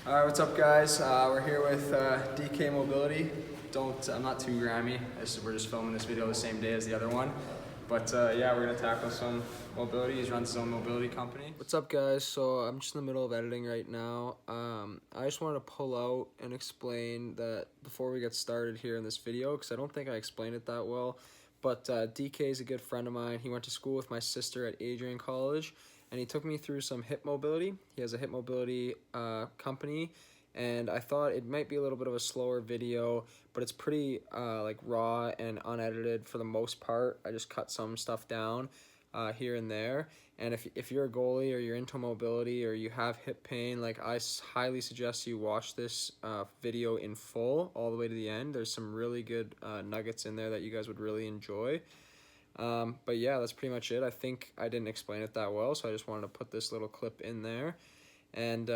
All right, what's up, guys? We're here with DK Mobility. I'm not too grimy. We're just filming this video the same day as the other one. But yeah, we're gonna tackle some mobility. He runs his own mobility company. What's up, guys? So I'm just in the middle of editing right now. I just wanted to pull out and explain that before we get started here in this video, because I don't think I explained it that well. But DK is a good friend of mine. He went to school with my sister at Adrian College, and he took me through some hip mobility. He has a hip mobility company, and I thought it might be a little bit of a slower video, but it's pretty like raw and unedited for the most part. I just cut some stuff down here and there. And if you're a goalie or you're into mobility or you have hip pain, like I highly suggest you watch this video in full all the way to the end. There's some really good nuggets in there that you guys would really enjoy. But yeah, that's pretty much it. I think I didn't explain it that well, so I just wanted to put this little clip in there. And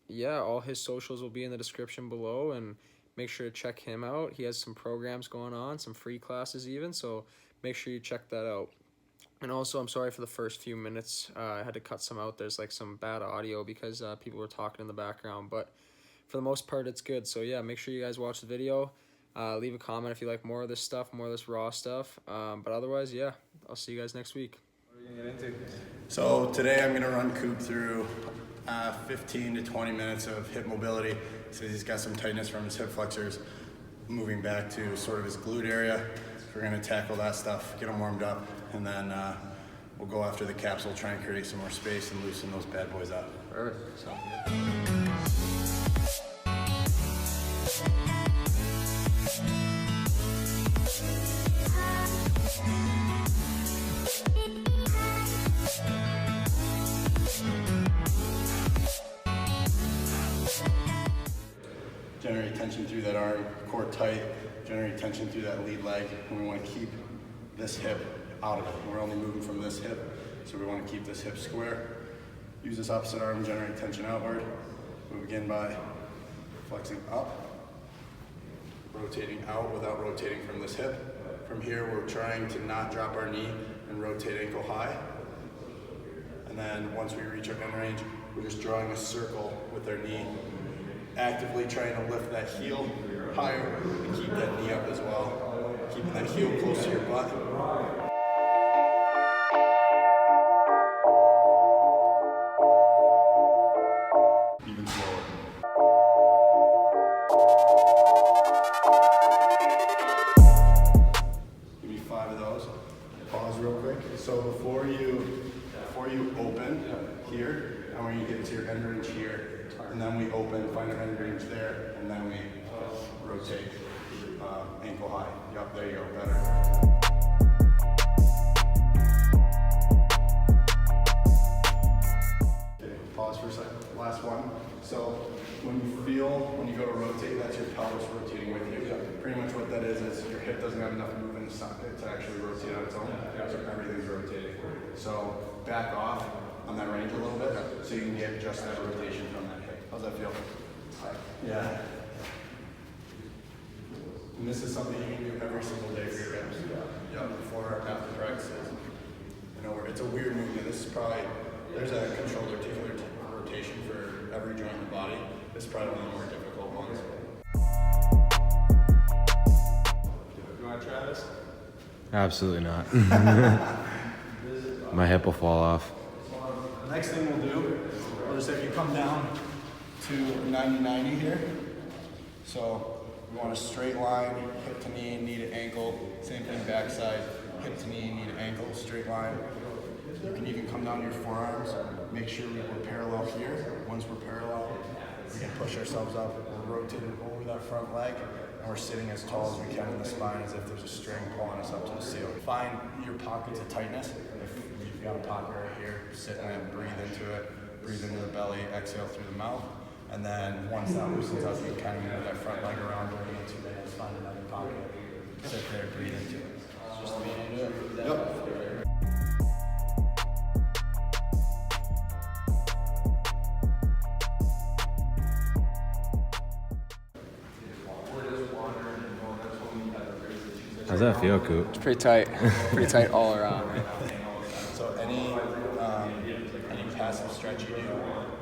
yeah, all his socials will be in the description below, and make sure to check him out. He has some programs going on, some free classes even, so make sure you check that out. And also, I'm sorry for the first few minutes. I had to cut some out. There's like some bad audio because people were talking in the background, but for the most part, it's good. So yeah, make sure you guys watch the video. Leave a comment if you like more of this stuff, more of this raw stuff. But otherwise, yeah, I'll see you guys next week. What are you gonna get into? So today I'm gonna run Coop through 15 to 20 minutes of hip mobility. So he's got some tightness from his hip flexors, moving back to sort of his glute area. We're gonna tackle that stuff, get him warmed up, and then we'll go after the capsule, try and create some more space and loosen those bad boys up. Perfect. Sounds good. Generate tension through that arm, core tight, generate tension through that lead leg, and we want to keep this hip out of it. We're only moving from this hip, so we want to keep this hip square. Use this opposite arm, generate tension outward. We begin by flexing up, rotating out without rotating from this hip. From here, we're trying to not drop our knee and rotate ankle high. And then once we reach our end range, we're just drawing a circle with our knee, actively trying to lift that heel higher and keep that knee up as well. Keeping that heel close to your butt. Even slower. Give me 5 of those. Pause real quick. So before you open here, I want you to get to your end range here. And then we open, find our end range there, and then we rotate ankle high. Yup, there you go, better. Okay, pause for a second. Last one. So when you go to rotate, that's your pelvis rotating with you. Pretty much what that is your hip doesn't have enough movement to actually rotate on its own. So everything's rotating. So back off on that range a little bit, so you can get just that rotation from that hip. How's that feel? Yeah. And this is something you can do every single day for your reps. Yeah. Before or after practices. You know, it's a weird movement. This is probably, there's a controlled articular rotation for every joint in the body. This is probably one of the more difficult ones. You want to try this? Absolutely not. My hip will fall off. The next thing we'll do is if you come down to 90-90 here. So we want a straight line, hip to knee, knee to ankle. Same thing backside, hip to knee, knee to ankle, straight line. You can even come down to your forearms. Make sure we're parallel here. Once we're parallel, we can push ourselves up. We're rotating over that front leg, and we're sitting as tall as we can in the spine as if there's a string pulling us up to the ceiling. Find your pockets of tightness. If you've got a pocket right here, sit in it, breathe into it, breathe into the belly, exhale through the mouth. And then once that loosens up, you kind of move that front leg around where you need to, then find another pocket. Sit there, breathe into it. It's just lean into it. Yep. How's that feel, Coop? It's pretty tight all around. So any passive stretch you do,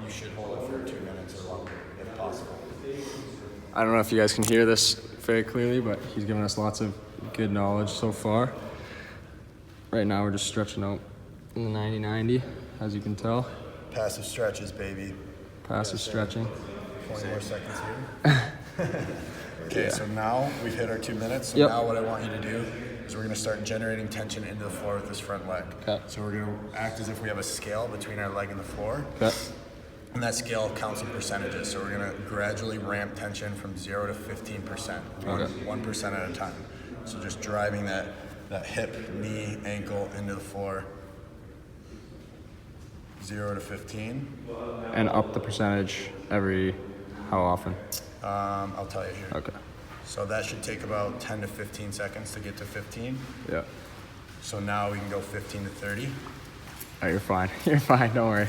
you should hold it for 2 minutes or longer, if possible. I don't know if you guys can hear this very clearly, but he's given us lots of good knowledge so far. Right now we're just stretching out in the 90-90, as you can tell. Passive stretches, baby. Passive stretching. 20 more seconds here. Okay, so now we've hit our 2 minutes. So Yep. now what I want you to do is we're gonna start generating tension into the floor with this front leg. Okay. So we're gonna act as if we have a scale between our leg and the floor. Okay. And that scale counts in percentages. So we're gonna gradually ramp tension from 0 to 15%, Okay. 1% at a time. So just driving that hip, knee, ankle into the floor. 0 to 15. And up the percentage every, how often? I'll tell you here. Okay. So that should take about 10 to 15 seconds to get to 15. Yeah. So now we can go 15 to 30. Oh, you're fine. You're fine. Don't worry.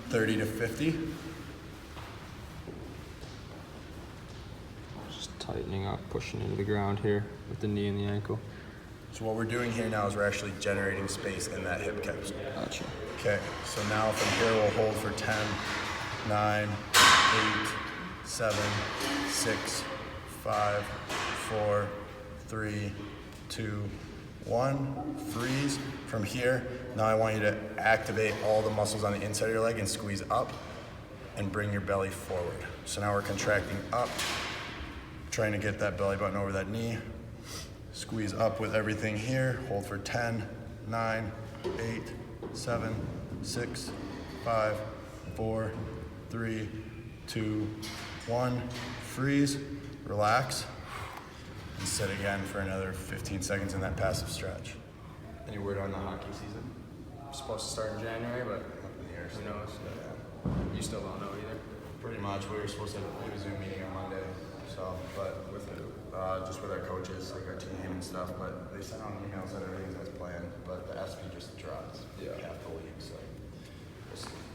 30 to 50. Just tightening up, pushing into the ground here with the knee and the ankle. So what we're doing here now is we're actually generating space in that hip capsule. Gotcha. Okay, so now from here we'll hold for 10, 9, 8, 7, 6, 5, 4, 3, 2, 1. Freeze. From here, now I want you to activate all the muscles on the inside of your leg and squeeze up and bring your belly forward. So now we're contracting up, trying to get that belly button over that knee. Squeeze up with everything here. Hold for 10, 9, 8, 7, 6, 5, 4, 3, 2, 1. Freeze, relax, and sit again for another 15 seconds in that passive stretch. Any word on the hockey season? Supposed to start in January, but who knows? You still don't know either. Pretty much, we were supposed to have a Zoom meeting on Monday, so, but with just with our coaches, like our team and stuff, but they sent out emails that everything's as planned, but the SP just dropped half the league, so.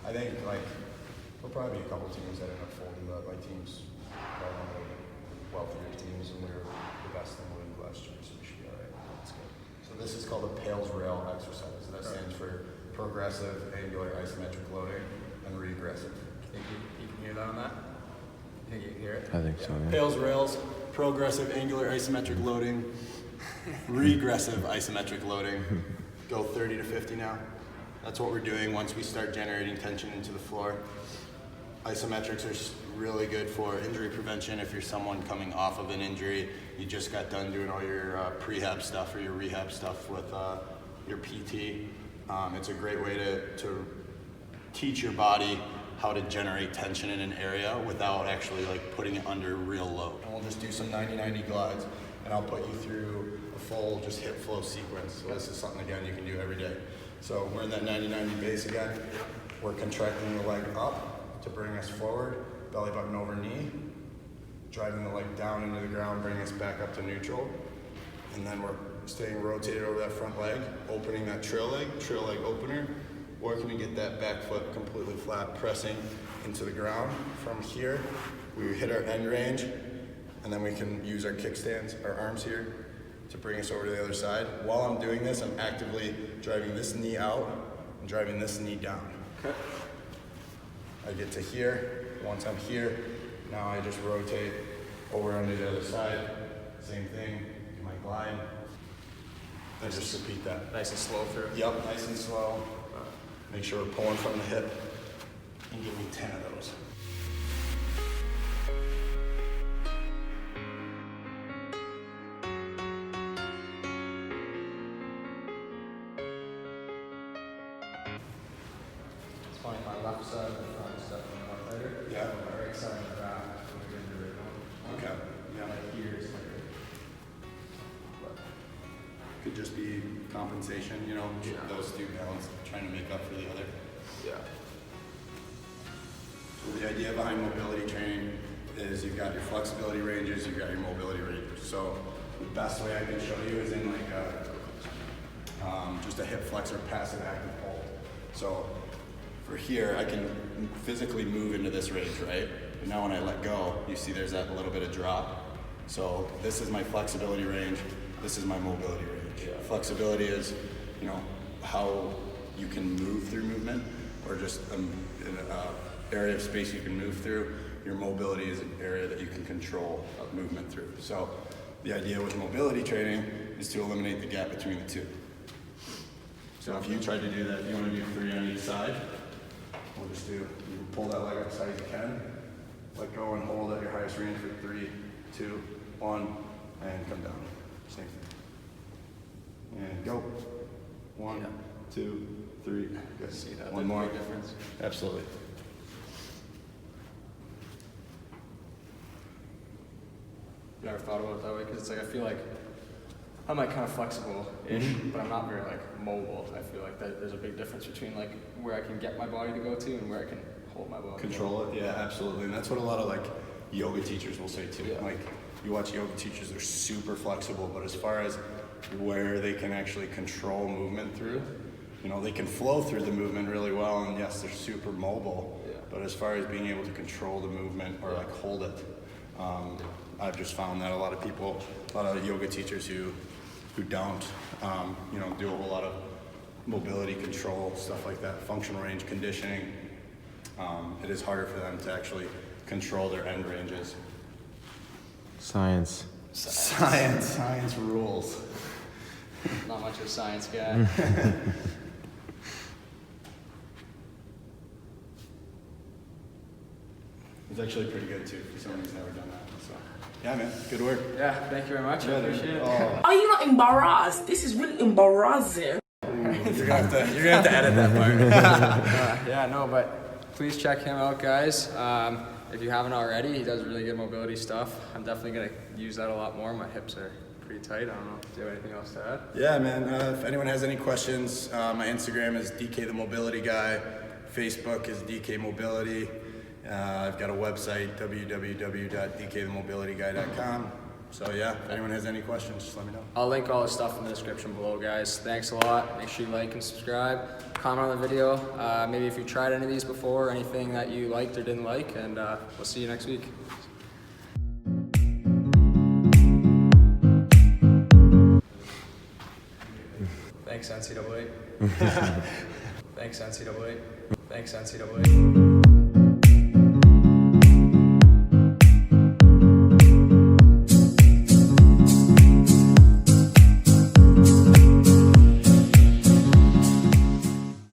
I think, like, there'll probably be a couple teams that end up folding, but my team's probably one of the wealthier teams, and we were the best in the league last year, so we should be all right. That's good. So this is called a Pales Rail exercise. That stands for progressive angular isometric loading and regressive. Think you can hear that on that? You think you can hear it? I think so, yeah. Pales rails, progressive angular isometric loading, regressive isometric loading. Go 30 to 50 now. That's what we're doing once we start generating tension into the floor. Isometrics are really good for injury prevention. If you're someone coming off of an injury, you just got done doing all your prehab stuff or your rehab stuff with your PT. It's a great way to teach your body how to generate tension in an area without actually like putting it under real load. And we'll just do some 90-90 glides, and I'll put you through a full just hip flow sequence. So this is something, again, you can do every day. So we're in that 90-90 base again. We're contracting the leg up to bring us forward, belly button over knee, driving the leg down into the ground, bringing us back up to neutral. And then we're staying rotated over that front leg, opening that trail leg opener, working to get that back foot completely flat, pressing into the ground. From here, we hit our end range, and then we can use our kickstands, our arms here, to bring us over to the other side. While I'm doing this, I'm actively driving this knee out and driving this knee down. Okay. I get to here. Once I'm here, now I just rotate over onto the other side. Same thing, do my glide. Then just repeat that. Nice and slow through. Yep, nice and slow. Make sure we're pulling from the hip. And give me 10 of those. It's funny, my left side of the front is definitely more lighter. Yeah. My right side of the back is when we get the right one. Okay. Yeah. Like here is lighter. Could just be compensation, you know, Yeah. those two balance, trying to make up for the other. Yeah. So the idea behind mobility training is you've got your flexibility ranges, you've got your mobility ranges. So the best way I can show you is in like just a hip flexor passive active hold. So for here, I can physically move into this range, right? But now when I let go, you see there's that little bit of drop. So this is my flexibility range, this is my mobility range. Flexibility is, you know, how you can move through movement, or just an area of space you can move through. Your mobility is an area that you can control movement through. So the idea with mobility training is to eliminate the gap between the two. So if you tried to do that, you want to do 3 on each side. We'll just do, you pull that leg up as high as you can, let go and hold at your highest range for 3, 2, 1, and come down. Same thing. And go. 1, 2, 3. Good. See that? One more. Big difference. Absolutely. You ever thought about it that way? Because it's like I feel like I'm like kind of flexible-ish, but I'm not very like mobile. I feel like there's a big difference between like where I can get my body to go to and where I can hold my body. Control it, yeah, absolutely. And that's what a lot of like yoga teachers will say too. Yeah. Like you watch yoga teachers, they're super flexible, but as far as where they can actually control movement through, you know, they can flow through the movement really well, and yes, they're super mobile. Yeah. But as far as being able to control the movement or like hold it, I've just found that a lot of people, a lot of yoga teachers who don't, you know, do a whole lot of mobility control, stuff like that, functional range conditioning, it is harder for them to actually control their end ranges. Science. Science rules. Not much of a science guy. It's actually pretty good too for someone who's never done that. So, yeah, man, good work. Yeah, thank you very much. I appreciate it. Oh, Are you not embarrassed? This is really embarrassing. you're gonna have to edit that part. Yeah, no, but please check him out, guys. If you haven't already, he does really good mobility stuff. I'm definitely gonna use that a lot more. My hips are pretty tight. I don't know. Do you have anything else to add? Yeah, man. If anyone has any questions, my Instagram is DK the Mobility Guy. Facebook is DK Mobility. I've got a website, www.dkthemobilityguy.com. So yeah, if anyone has any questions, just let me know. I'll link all the stuff in the description below, guys. Thanks a lot. Make sure you like and subscribe. Comment on the video. Maybe if you tried any of these before, anything that you liked or didn't like, and we'll see you next week. Thanks, NCAA. Thanks, NCAA. Thanks, NCAA.